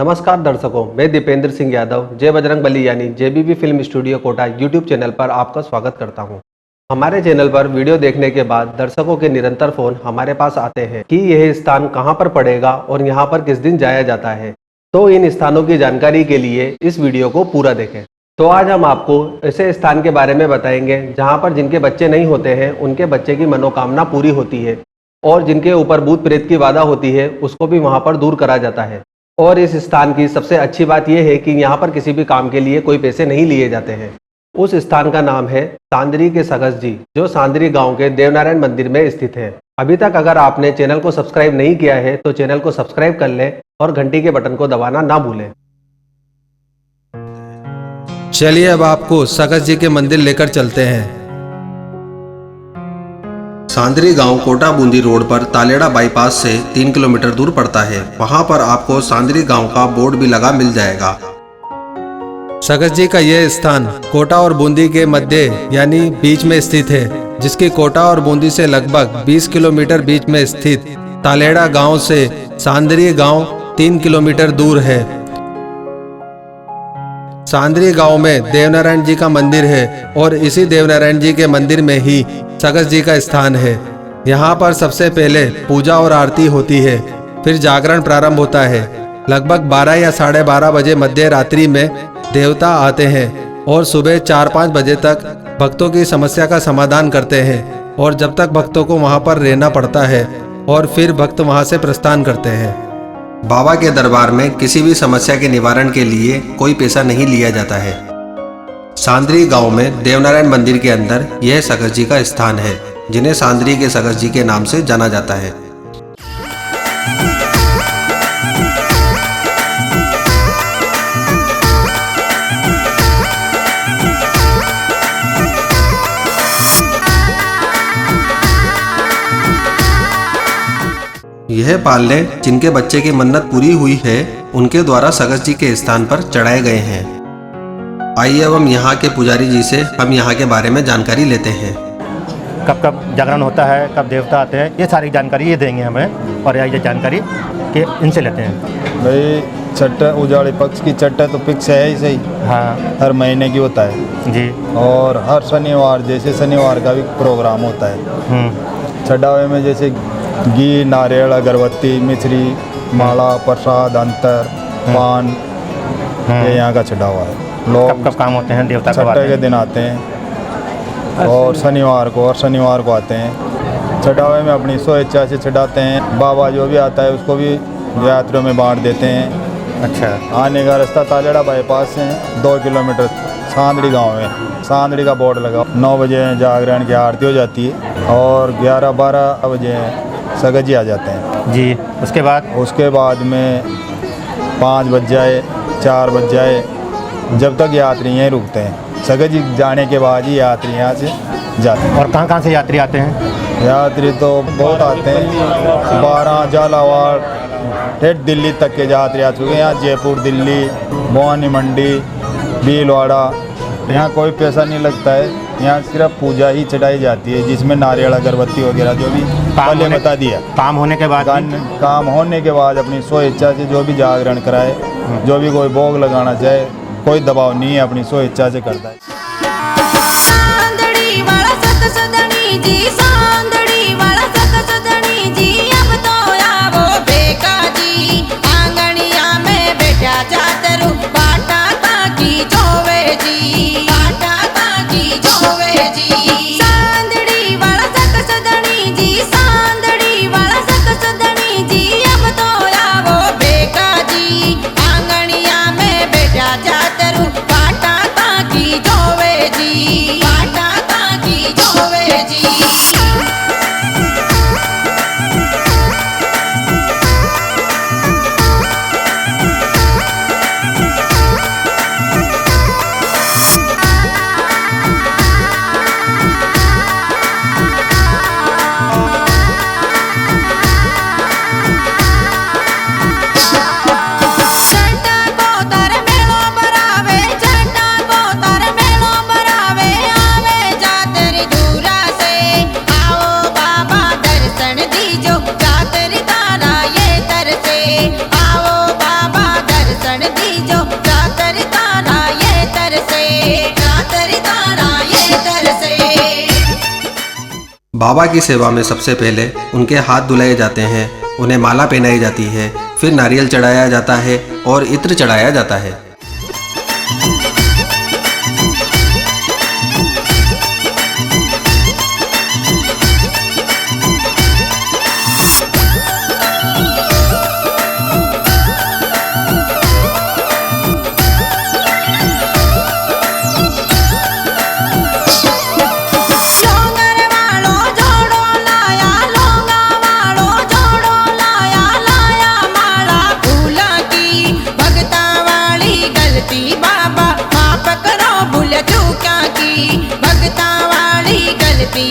नमस्कार दर्शकों, मैं दीपेंद्र सिंह यादव जय बजरंगबली यानी JBB film studio Kota YouTube channel पर आपका स्वागत करता हूं। हमारे चैनल पर वीडियो देखने के बाद दर्शकों के निरंतर फोन हमारे पास आते हैं कि यह स्थान कहां पर पड़ेगा और यहां पर किस दिन जाया जाता है। तो इन स्थानों की जानकारी के लिए इस वीडियो को पूरा देखें। तो आज हम आपको ऐसे स्थान के बारे में बताएंगे जहाँ पर जिनके बच्चे नहीं होते हैं उनके बच्चे की मनोकामना पूरी होती है, और जिनके ऊपर भूत प्रेत की बाधा होती है उसको भी वहाँ पर दूर करा जाता है। और इस स्थान की सबसे अच्छी बात यह है कि यहाँ पर किसी भी काम के लिए कोई पैसे नहीं लिए जाते हैं। उस स्थान का नाम है सांदरी के सगस जी, जो सांदरी गांव के देवनारायण मंदिर में स्थित है। अभी तक अगर आपने चैनल को सब्सक्राइब नहीं किया है तो चैनल को सब्सक्राइब कर लें और घंटी के बटन को दबाना ना भूलें। चलिए अब आपको सगस जी के मंदिर लेकर चलते हैं। सांदरी गांव कोटा बूंदी रोड पर तालेड़ा बाईपास से 3 किलोमीटर दूर पड़ता है। वहां पर आपको सांदरी गांव का बोर्ड भी लगा मिल जाएगा। सगस जी का यह स्थान कोटा और बूंदी के मध्य यानी बीच में स्थित है, जिसकी कोटा और बूंदी से लगभग 20 किलोमीटर बीच में स्थित तालेड़ा गांव से सांदरी गांव 3 किलोमीटर दूर है। सांदरी गांव में देवनारायण जी का मंदिर है और इसी देवनारायण जी के मंदिर में ही सगस जी का स्थान है। यहाँ पर सबसे पहले पूजा और आरती होती है, फिर जागरण प्रारंभ होता है। लगभग 12 या 12:30 बजे मध्य रात्रि में देवता आते हैं और सुबह 4-5 बजे तक भक्तों की समस्या का समाधान करते हैं, और जब तक भक्तों को वहाँ पर रहना पड़ता है और फिर भक्त वहाँ से प्रस्थान करते हैं। बाबा के दरबार में किसी भी समस्या के निवारण के लिए कोई पैसा नहीं लिया जाता है। सांदरी गांव में देवनारायण मंदिर के अंदर यह सगस जी का स्थान है, जिन्हें सांदरी के सगस जी के नाम से जाना जाता है। यह पालने जिनके बच्चे की मन्नत पूरी हुई है उनके द्वारा सगस जी के स्थान पर चढ़ाए गए हैं। आइए अब हम यहाँ के पुजारी जी से हम यहाँ के बारे में जानकारी लेते हैं। कब कब जागरण होता है, कब देवता आते हैं, ये सारी जानकारी ये देंगे हमें, और ये जानकारी कि इनसे लेते हैं। भाई छठ उजाड़े पक्ष की छठ तो फिक्स है ही सही। हाँ, हर महीने की होता है जी। और हर शनिवार जैसे शनिवार का भी प्रोग्राम होता है। छठावे में जैसे घी, नारियल, अगरबत्ती, मिश्री, माला, प्रसाद, अंतर, पान, ये यहाँ का छठा हुआ है। लोग कब काम होते हैं देवता छठे के दिन आते हैं और शनिवार को आते हैं। छठावे में अपनी स्वेच्छा से छठाते हैं। बाबा जो भी आता है उसको भी यात्रियों में बांट देते हैं। अच्छा। आने का रास्ता तालेड़ा बाईपास से 2 किलोमीटर सांदड़ी गांव में सांदड़ी का बोर्ड लगा। 9 बजे जागरण की आरती हो जाती है और 11-12 बजे सगस जी आ जाते हैं जी। उसके बाद में 5 बज जाए, 4 बज जाए, जब तक यात्री यहीं रुकते हैं। सगस जी जाने के बाद ही यात्री यहाँ से जाते हैं। और कहाँ से यात्री आते हैं? यात्री तो बहुत आते हैं। 12 झालावाड़ ठेठ दिल्ली तक के यात्री आ चुके हैं। यहाँ जयपुर, दिल्ली, भवानी मंडी, भीलवाड़ा, यहाँ कोई पैसा नहीं लगता है। यहाँ सिर्फ पूजा ही चढ़ाई जाती है, जिसमें नारियल, अगरबत्ती वगैरह जो भी पहले बता दिया। काम होने के बाद अपनी स्वेच्छा से जो भी जागरण कराए, जो भी कोई भोग लगाना चाहे, कोई दबाव नहीं है, अपनी स्वेच्छा से करता है। सांदड़ी वाला सतसदनी जी, सांदड़ी वाला सतसदनी जी, अब तो आवो बेका जी, आंगनिया में बैठा जातरू बाटा ताकी जोवे जी, बाटा ताकी जोवे जी। सांदड़ी वाला सतसदनी जी, सांदड़ी वाला सतसदनी जी, अब तो आवो बेका जी, आंगनिया में बैठा जातरू बाटा ताकी जोवे जी, बाटा ताकी जोवे बाबा की सेवा में सबसे पहले उनके हाथ धुलाए जाते हैं, उन्हें माला पहनाई जाती है, फिर नारियल चढ़ाया जाता है और इत्र चढ़ाया जाता है।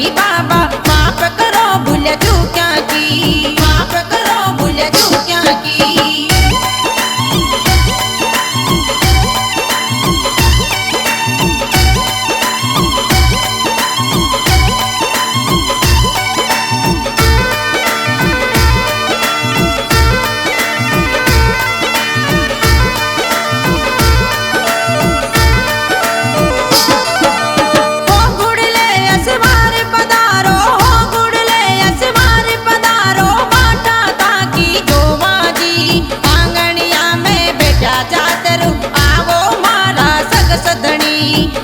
बाबा माफ करो भूल चूक्या की, माफ करो भूल चूक्या की।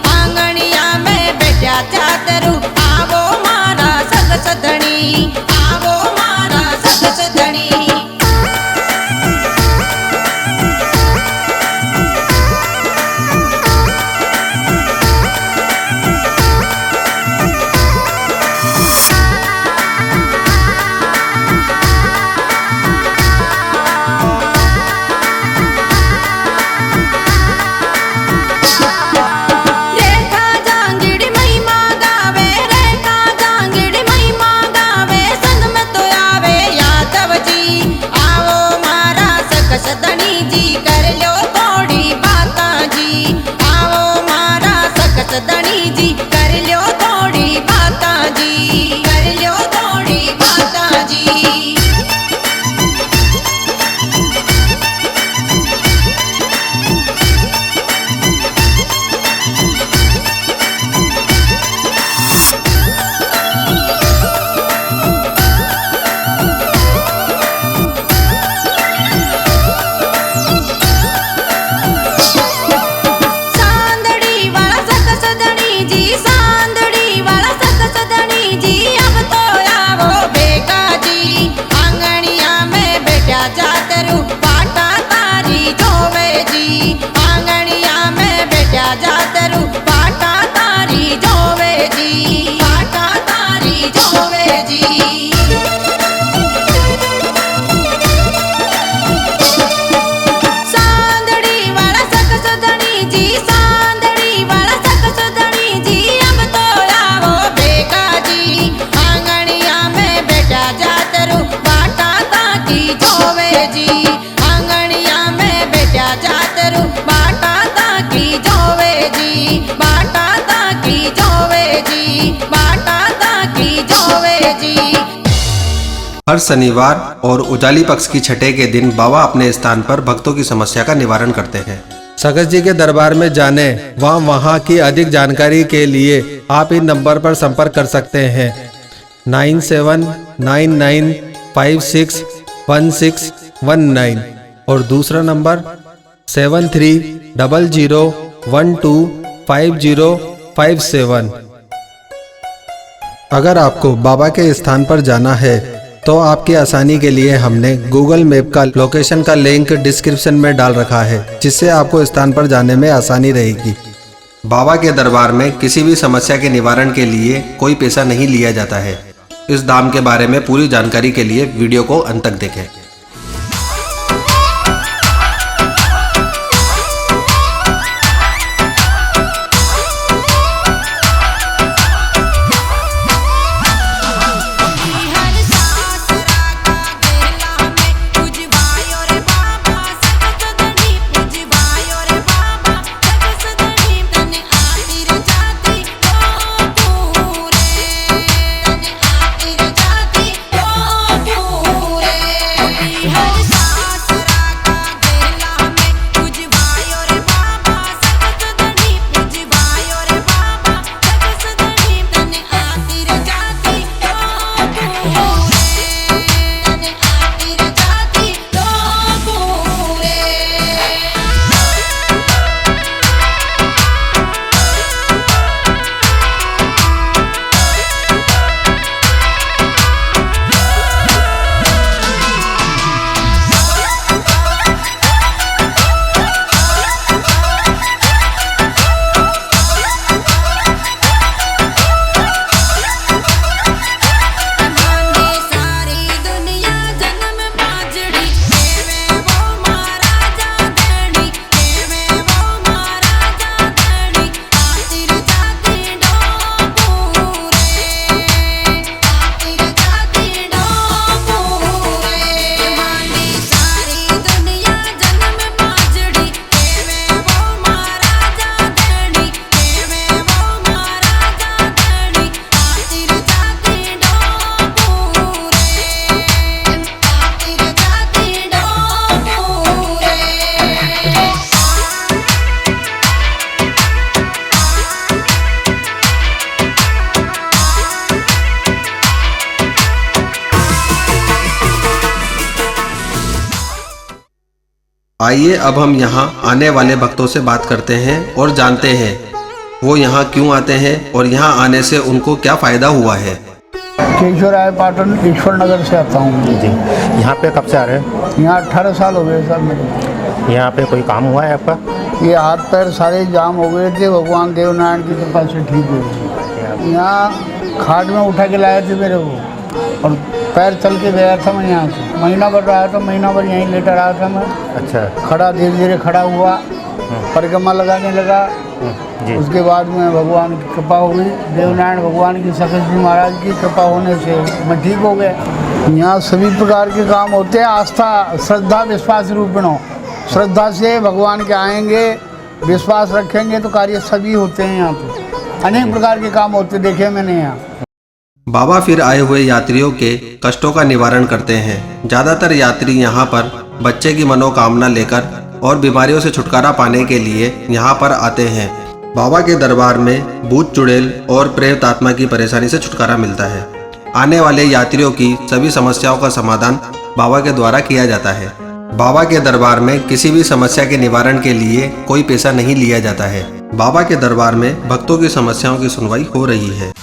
आंगणिया में बैठा चातरू आवो मारा सग सदणी, आवो मारा सग सदणी। सदनी जी कर लो थोड़ी बाता जी, कर लो थोड़ी बाता जी। जातरू पाटा तारी जोवे जी, आंगणिया में बैठा जातरू पाटा तारी जोवे जी, पाटा तारी जोवे जी। सांदड़ी वाला सक सदनी जी, सांदड़ी वाला सक सदनी जी, अब तो आओ बेका जी, आंगणिया में बैठा जातरू पाटा ताकी जोवे जी, आंगणिया में बैठा जातरू बाटा ताकी जोवे जी, बाटा ताकी जोवे जी, बाटा ताकी जोवे जी। हर शनिवार और उजाली पक्ष की छठे के दिन बाबा अपने स्थान पर भक्तों की समस्या का निवारण करते हैं। सकस जी के दरबार में जाने वहाँ की अधिक जानकारी के लिए आप इन नंबर पर संपर्क कर सकते हैं 9799561619 और दूसरा नंबर 7300125057। अगर आपको बाबा के स्थान पर जाना है तो आपकी आसानी के लिए हमने गूगल मैप का लोकेशन का लिंक डिस्क्रिप्शन में डाल रखा है, जिससे आपको स्थान पर जाने में आसानी रहेगी। बाबा के दरबार में किसी भी समस्या के निवारण के लिए कोई पैसा नहीं लिया जाता है। इस दाम के बारे में पूरी जानकारी के लिए वीडियो को अंत तक देखें। आइए अब हम यहाँ आने वाले भक्तों से बात करते हैं और जानते हैं वो यहाँ क्यों आते हैं और यहाँ आने से उनको क्या फ़ायदा हुआ है। केशवराय पाटन ईश्वर नगर से आता हूँ जी। यहाँ पे कब से आ रहे हैं? यहाँ 18 साल हो गए सर मेरे। यहाँ पे कोई काम हुआ है आपका? ये हाथ पैर सारे जाम हो गए थे, भगवान देवनारायण की कृपा से ठीक हुए। यहाँ खाट में उठा के लाए थे मेरे को और पैर चल के गया था मैं यहाँ से। महीना भर रहा था, महीना भर यहीं लेटा रहा था मैं। अच्छा। खड़ा धीरे धीरे खड़ा हुआ, परिक्रमा लगाने लगा। जी। उसके बाद में भगवान की कृपा हुई, देवनारायण भगवान की सकल जी महाराज की कृपा होने से मैं ठीक हो गया। यहाँ सभी प्रकार के काम होते हैं, आस्था श्रद्धा विश्वास रूपिणों। श्रद्धा से भगवान के आएंगे, विश्वास रखेंगे तो कार्य सभी होते हैं। यहाँ पे अनेक प्रकार के काम होते देखे मैंने यहाँ। बाबा फिर आए हुए यात्रियों के कष्टों का निवारण करते हैं। ज़्यादातर यात्री यहाँ पर बच्चे की मनोकामना लेकर और बीमारियों से छुटकारा पाने के लिए यहाँ पर आते हैं। बाबा के दरबार में भूत चुड़ैल और प्रेत आत्मा की परेशानी से छुटकारा मिलता है। आने वाले यात्रियों की सभी समस्याओं का समाधान बाबा के द्वारा किया जाता है। बाबा के दरबार में किसी भी समस्या के निवारण के लिए कोई पैसा नहीं लिया जाता है। बाबा के दरबार में भक्तों की समस्याओं की सुनवाई हो रही है।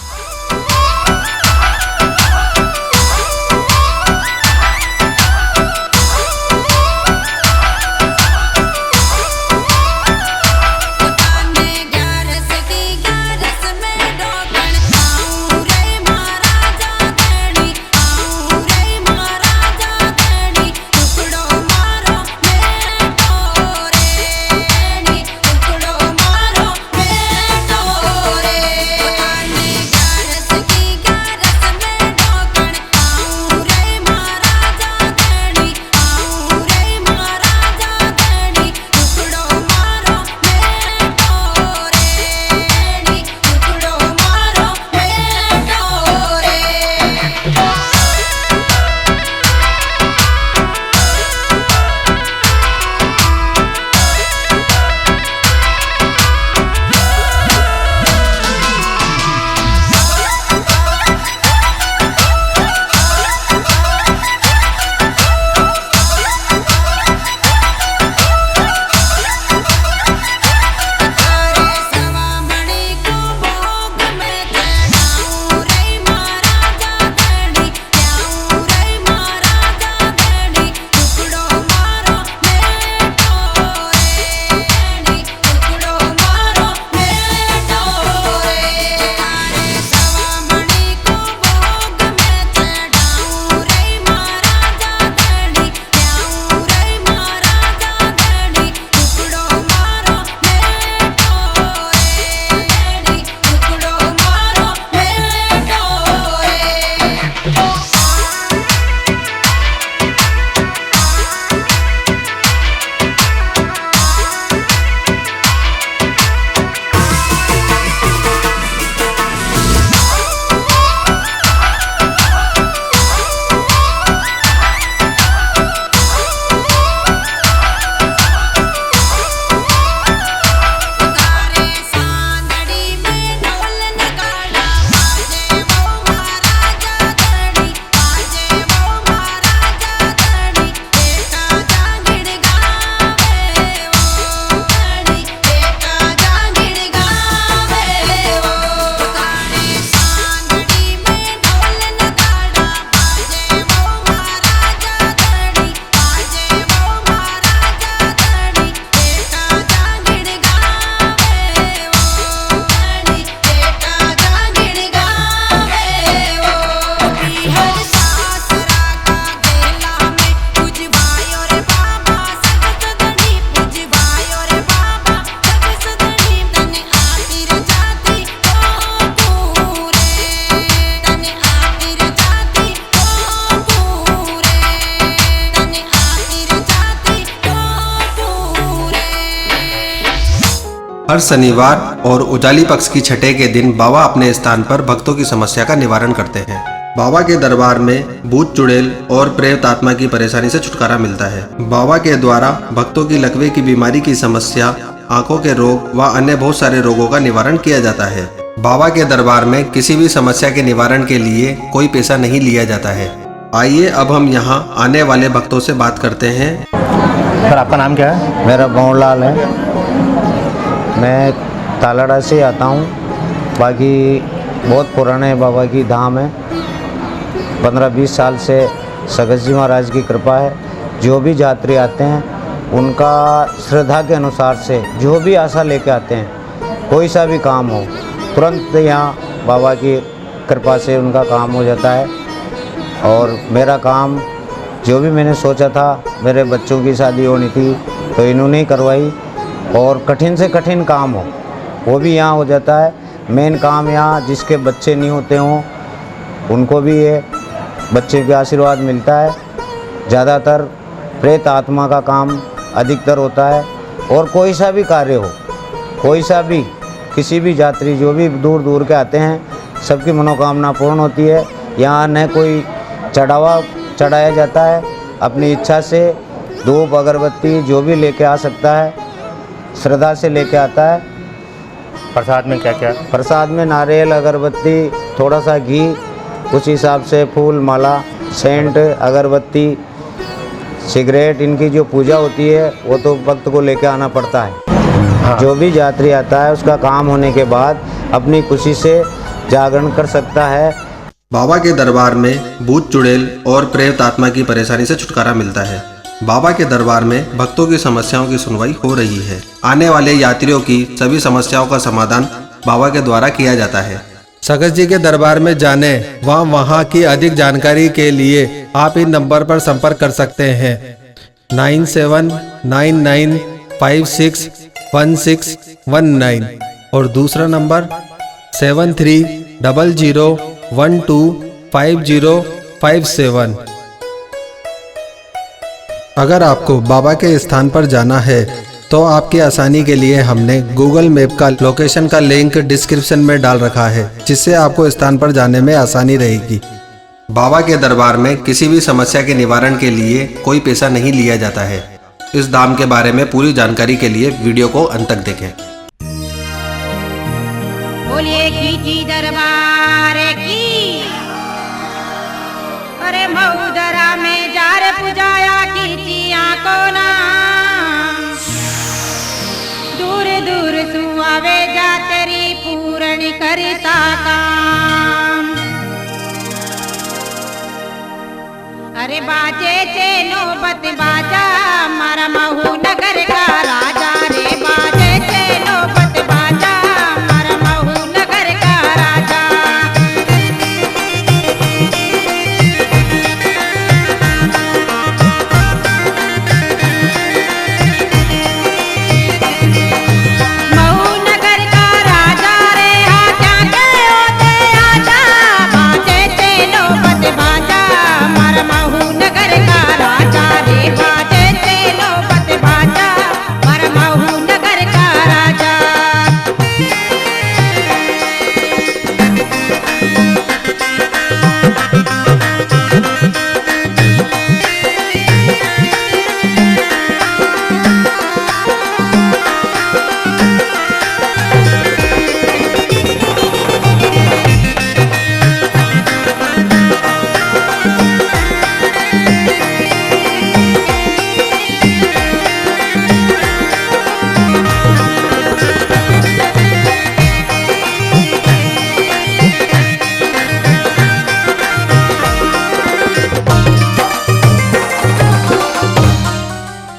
हर शनिवार और उजाली पक्ष की छठे के दिन बाबा अपने स्थान पर भक्तों की समस्या का निवारण करते हैं। बाबा के दरबार में भूत चुड़ैल और प्रेत आत्मा की परेशानी से छुटकारा मिलता है। बाबा के द्वारा भक्तों की लकवे की बीमारी की समस्या, आंखों के रोग व अन्य बहुत सारे रोगों का निवारण किया जाता है। बाबा के दरबार में किसी भी समस्या के निवारण के लिए कोई पैसा नहीं लिया जाता है। आइए अब हम यहाँ आने वाले भक्तों से बात करते हैं। सर आपका नाम क्या है? मेरा बावलाल है। मैं तालाड़ा से आता हूँ। बाकी बहुत पुराने बाबा की धाम है। 15-20 साल से सगत जी महाराज की कृपा है। जो भी यात्री आते हैं उनका श्रद्धा के अनुसार से जो भी आशा लेके आते हैं, कोई सा भी काम हो, तुरंत यहाँ बाबा की कृपा से उनका काम हो जाता है। और मेरा काम जो भी मैंने सोचा था, मेरे बच्चों की शादी होनी थी तो इन्होंने ही करवाई, और कठिन से कठिन काम हो वो भी यहाँ हो जाता है। मेन काम यहाँ जिसके बच्चे नहीं होते हों उनको भी ये बच्चे के आशीर्वाद मिलता है। ज़्यादातर प्रेत आत्मा का काम अधिकतर होता है। और कोई सा भी कार्य हो, कोई सा भी, किसी भी यात्री जो भी दूर दूर के आते हैं सबकी मनोकामना पूर्ण होती है। यहाँ न कोई चढ़ावा चढ़ाया जाता है, अपनी इच्छा से धूप अगरबत्ती जो भी लेके आ सकता है, श्रद्धा से लेके आता है। प्रसाद में क्या क्या? प्रसाद में नारियल, अगरबत्ती, थोड़ा सा घी, उस हिसाब से फूल माला, सेंट, अगरबत्ती, सिगरेट, इनकी जो पूजा होती है वो तो भक्त को लेके आना पड़ता है। हाँ। जो भी यात्री आता है उसका काम होने के बाद अपनी खुशी से जागरण कर सकता है। बाबा के दरबार में भूत चुड़ैल और प्रेत आत्मा की परेशानी से छुटकारा मिलता है। बाबा के दरबार में भक्तों की समस्याओं की सुनवाई हो रही है। आने वाले यात्रियों की सभी समस्याओं का समाधान बाबा के द्वारा किया जाता है। सगत जी के दरबार में जाने वहाँ की अधिक जानकारी के लिए आप इन नंबर पर संपर्क कर सकते हैं 9799561619 और दूसरा नंबर 7300125057। अगर आपको बाबा के स्थान पर जाना है तो आपकी आसानी के लिए हमने गूगल मैप का लोकेशन का लिंक डिस्क्रिप्शन में डाल रखा है, जिससे आपको स्थान पर जाने में आसानी रहेगी। बाबा के दरबार में किसी भी समस्या के निवारण के लिए कोई पैसा नहीं लिया जाता है। इस धाम के बारे में पूरी जानकारी के लिए वीडियो को अंत तक देखें। बोलिए खींची दरबार की, अरे मऊदरा में जार पुजाया खींचिया को ना, दूर दूर सुआवे जा तेरी पूर्ण करता काम। अरे बाजे चे नौबत बाजा मारा महू नगर का राजा रे, बाजे चे नौबत बाजा मारा महू नगर का राजा। महू नगर का राजा रे, हाँ क्या के होते आजा, बाजे चे नौबत बाजा मारा महू नगर का राजा रे, बाजे चे नौबत बाजा मारा महू नगर का राजा।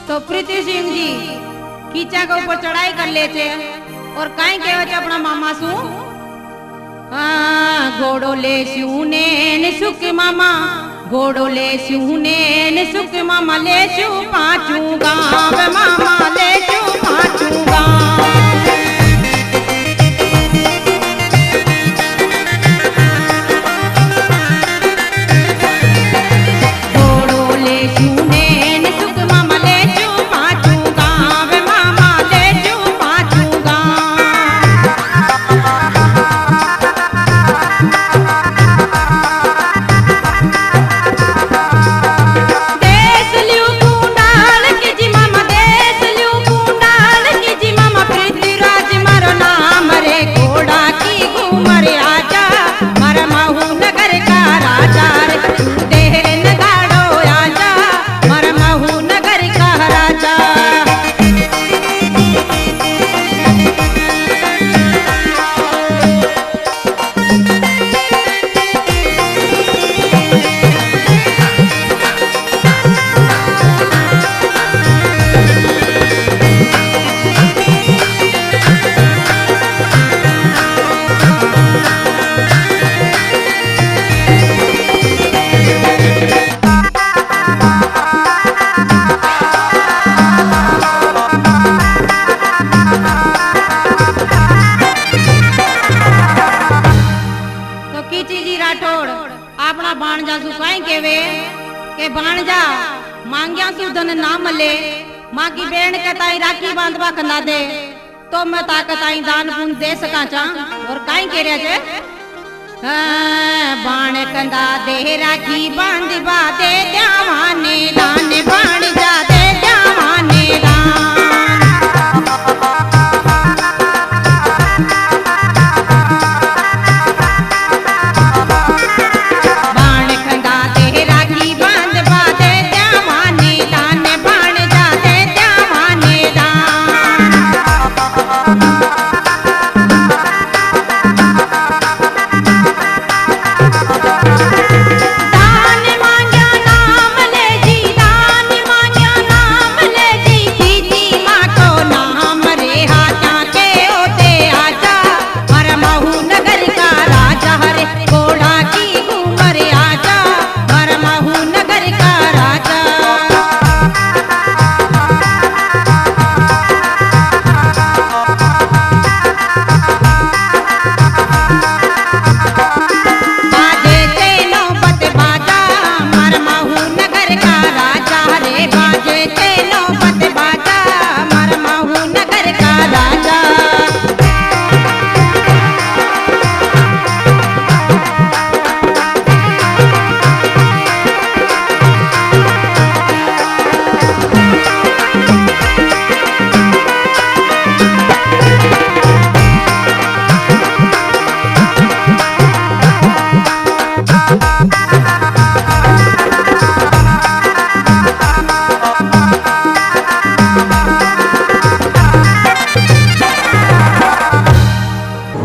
तो प्रीति सिंह जी कीचा के ऊपर चढ़ाई कर ले छे और काई कहवे छे अपना मामा सु, घोड़ो ले सुने ने सुख मामा, घोड़ो ले सुने ने सुख मामा, ले सु पांचू गांव मामा, ले सु पांचू गांव। घोड़ो ले सुने ने सुख मामा, ले सु पांचू गांव मामा, ले सु पांचू गांव। देश लियो कुंडाल की जी मामा, देश लियो कुंडाल की जी मामा, प्रीति राठौड़ अपना बाणजा सुकाई केवे के बाणजा मांग्या सुधन ना मले माँ की बेण के ताई राखी बांधवा कंदा दे तो मैं ताकत आई दान पुण्य दे सका चा और काई कह रहे थे बाण कंदा दे राखी बांधवा दे द्यावाने दान बाण जा दे द्यावाने दान बाण कंदा दे राखी बांधवा दे द्यावाने दान बाण जा दे द्यावाने दान दान मांग्या नाम ले जी दान मांग्या नाम ले जी दीदी माँ को नाम रे हाथा के होते आजा हर महू नगर का राजा हरे घोड़ा की घूमर आजा हर महू नगर का राजा बाजे ते नौबत बाजा मर महू नगर का राजा रे बाजे ते नौबत बाजा मर महू नगर का राजा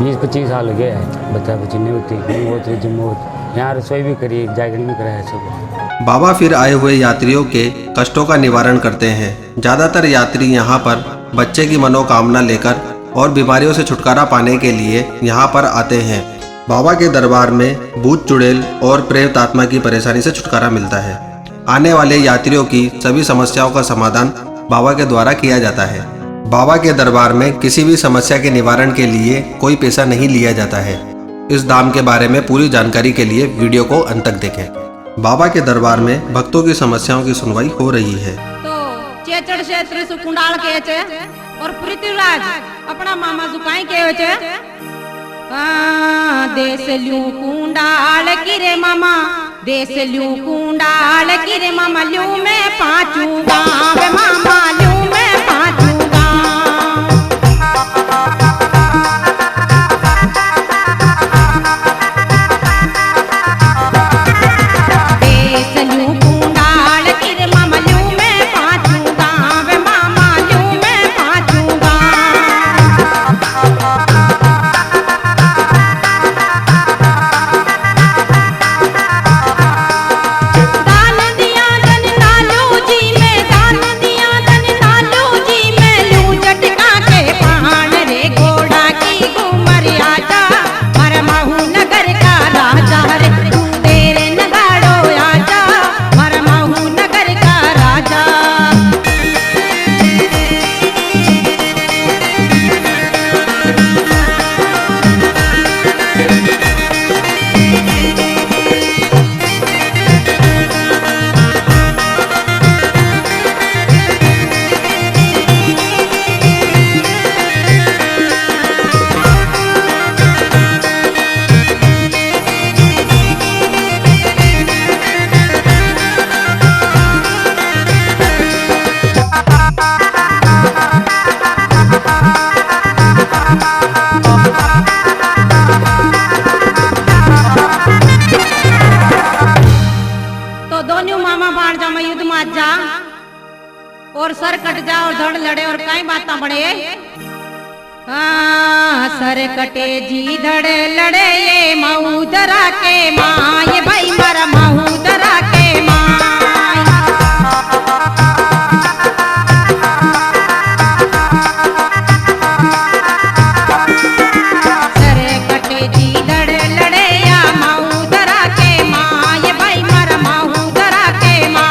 बीस 25 साल हो गए बच्चा बच्ची नहीं होती बहुत जिम्मत यहाँ रसोई भी करी जागरण भी कराया सब। बाबा फिर आए हुए यात्रियों के कष्टों का निवारण करते हैं। ज़्यादातर यात्री यहाँ पर बच्चे की मनोकामना लेकर और बीमारियों से छुटकारा पाने के लिए यहाँ पर आते हैं। बाबा के दरबार में भूत चुड़ैल और प्रेत आत्मा की परेशानी से छुटकारा मिलता है। आने वाले यात्रियों की सभी समस्याओं का समाधान बाबा के द्वारा किया जाता है। बाबा के दरबार में किसी भी समस्या के निवारण के लिए कोई पैसा नहीं लिया जाता है। इस धाम के बारे में पूरी जानकारी के लिए वीडियो को अंत तक देखें। बाबा के दरबार में भक्तों की समस्याओं की सुनवाई हो रही है। तो चेचड़ क्षेत्र से कुंडाल के चे और पृथ्वीराज अपना मामा जुकाई के चे देश लू कुंडाल किरे मामा देश लू कुंडाल किरे मामा लू मैं पाँचू गाँव मामा लू मैं पाँचू गाँव देश लू कुंडाल किरे मामा लू मैं पाँचू गाँव मामा लू मैं पाँचू गाँव दान दिया धन नालू जी में दान दिया धन नालू जी में लू झटका के पहाड़ रे घोड़ा की घूमर आजा हर महू नगर का राजा रे तू तेरे नगाड़ो आजा हर महू नगर का राजा तो दोनों मामा भाणजा में युद्ध में जा और सर कट जा और धड़ लड़े और कई बातें बढ़े सर कटे जी धड़ लड़े ये मऊदरा के माँ ये भाई मारा मऊदरा के माँ सर कटे जी धड़ लड़े या मऊदरा के माँ ये भाई मारा मऊदरा के माँ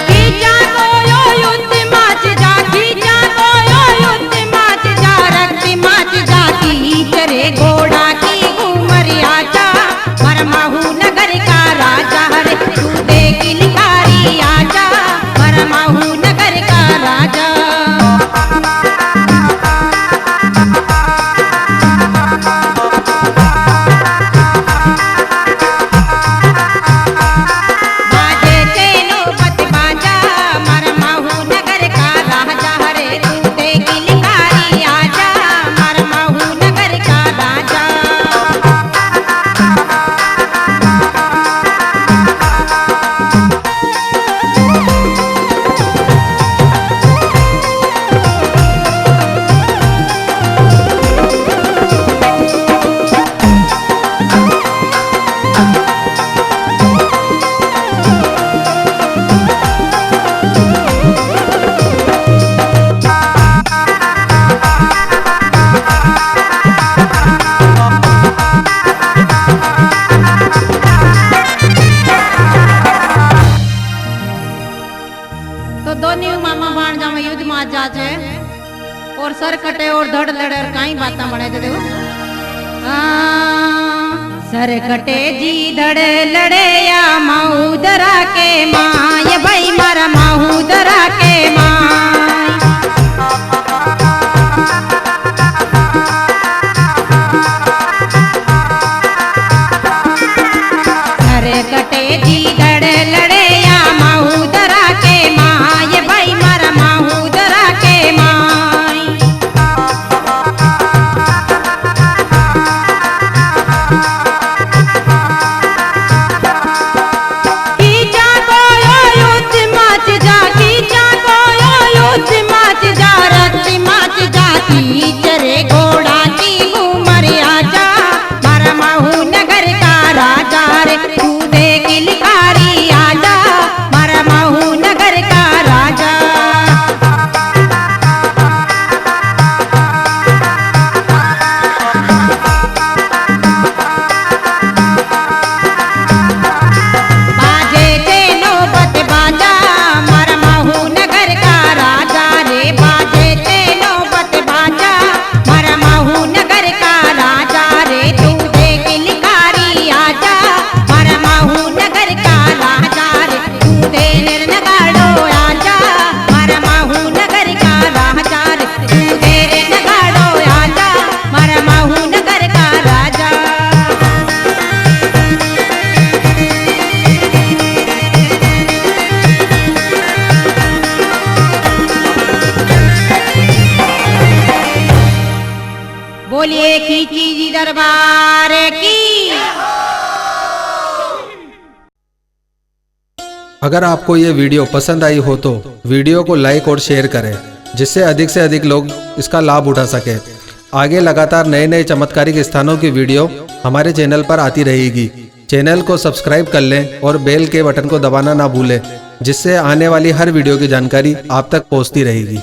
की जागो यो युद्ध माच जागी और सर कटे और धड़ लड़े और काई बातें बने थे देखो सर कटे जी धड़ लड़े या माऊदरा के माँ ये भाई मारा माऊदरा के माँ सर कटे जी धड़ लड़े या माऊदरा के माँ ये भाई मारा माऊदरा के माँ बोलिए खींची जी दरबार की। अगर आपको ये वीडियो पसंद आई हो तो वीडियो को लाइक और शेयर करें जिससे अधिक से अधिक लोग इसका लाभ उठा सके। आगे लगातार नए नए चमत्कारिक स्थानों की वीडियो हमारे चैनल पर आती रहेगी। चैनल को सब्सक्राइब कर लें और बेल के बटन को दबाना ना भूलें जिससे आने वाली हर वीडियो की जानकारी आप तक पहुंचती रहेगी।